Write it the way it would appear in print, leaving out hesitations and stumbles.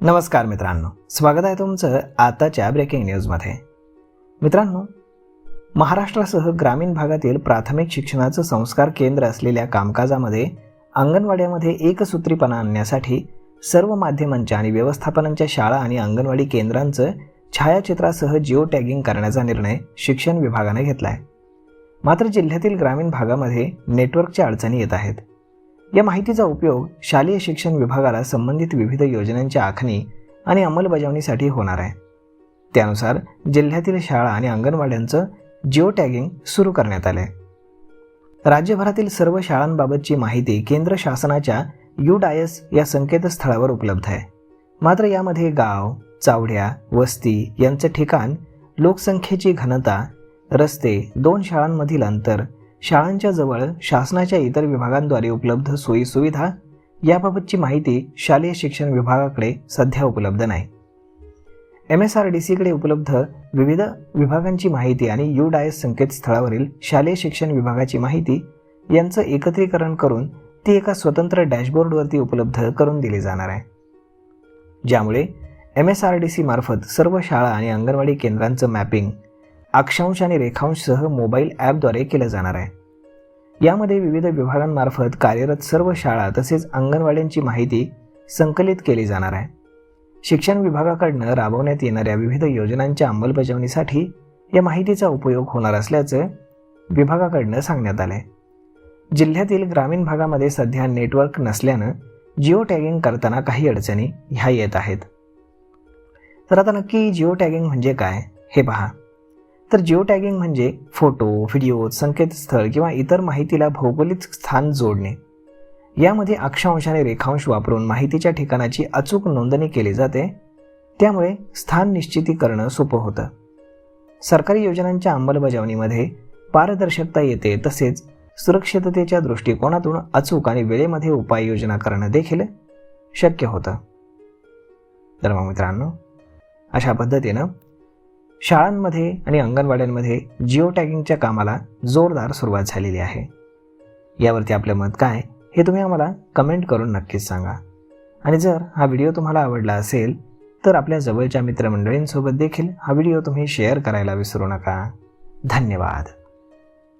नमस्कार मित्रांनो, स्वागत आहे तुमचं आताच्या ब्रेकिंग न्यूजमध्ये। मित्रांनो, महाराष्ट्रासह ग्रामीण भागातील प्राथमिक शिक्षणाचं संस्कार केंद्र असलेल्या कामकाजामध्ये अंगणवाड्यामध्ये एकसूत्रीपणा आणण्यासाठी सर्व माध्यमांच्या आणि व्यवस्थापनांच्या शाळा आणि अंगणवाडी केंद्रांचं छायाचित्रासह जिओ टॅगिंग करण्याचा निर्णय शिक्षण विभागाने घेतला आहे। मात्र जिल्ह्यातील ग्रामीण भागामध्ये नेटवर्कच्या अडचणी येत आहेत। या माहितीचा उपयोग शालेय शिक्षण विभागाला संबंधित विविध योजनांच्या आखणी आणि अंमलबजावणीसाठी होणार आहे। त्यानुसार जिल्ह्यातील शाळा आणि अंगणवाड्यांचं जिओ टॅगिंग सुरू करण्यात आले। राज्यभरातील सर्व शाळांबाबतची माहिती केंद्र शासनाच्या UDIS या संकेतस्थळावर उपलब्ध आहे। मात्र यामध्ये गाव, चावड्या, वस्ती यांचं ठिकाण, लोकसंख्येची घनता, रस्ते, 2 शाळांमधील अंतर, शाळांच्या जवळ शासनाच्या इतर विभागांद्वारे उपलब्ध सोयीसुविधा याबाबतची माहिती शालेय शिक्षण विभागाकडे सध्या उपलब्ध नाही। MSRDCकडे उपलब्ध विविध विभागांची माहिती आणि UDIS संकेतस्थळावरील शालेय शिक्षण विभागाची माहिती यांचं एकत्रीकरण करून ती एका स्वतंत्र डॅशबोर्डवरती उपलब्ध करून दिली जाणार आहे, ज्यामुळे MSRDC मार्फत सर्व शाळा आणि अंगणवाडी केंद्रांचं मॅपिंग अक्षांश आणि रेखांशसह मोबाईल ॲपद्वारे केलं जाणार आहे। यामध्ये विविध विभागांमार्फत कार्यरत सर्व शाळा तसेच अंगणवाड्यांची माहिती संकलित केली जाणार आहे। शिक्षण विभागाकडून राबवण्यात येणाऱ्या विविध योजनांच्या अंमलबजावणीसाठी या माहितीचा उपयोग होणार असल्याचं विभागाकडून सांगण्यात आलं आहे। जिल्ह्यातील ग्रामीण भागामध्ये सध्या नेटवर्क नसल्यानं जिओ टॅगिंग करताना काही अडचणी ह्या येत आहेत। तर आता नक्की जिओ टॅगिंग म्हणजे काय हे पहा। तर जिओ टॅगिंग म्हणजे फोटो, व्हिडिओ, संकेतस्थळ किंवा इतर माहितीला भौगोलिक स्थान जोडणे। यामध्ये अक्षांश आणि रेखांश वापरून माहितीच्या ठिकाणाची अचूक नोंदणी केली जाते, त्यामुळे स्थान निश्चिती करणं सोपं होतं। सरकारी योजनांच्या अंमलबजावणीमध्ये पारदर्शकता येते, तसेच सुरक्षिततेच्या दृष्टिकोनातून अचूक आणि वेळेमध्ये उपाययोजना करणं देखील शक्य होतं। तर मग मित्रांनो, अशा पद्धतीनं शाळांमध्ये आणि अंगणवाड्यांमध्ये जिओ टॅगिंगच्या कामाला जोरदार सुरुवात झालेली आहे। यावरती आपलं मत काय हे तुम्ही आम्हाला कमेंट करून नक्कीच सांगा। आणि जर हा व्हिडिओ तुम्हाला आवडला असेल तर आपल्या जवळच्या मित्रमंडळींसोबत देखील हा व्हिडिओ तुम्ही शेअर करायला विसरू नका। धन्यवाद।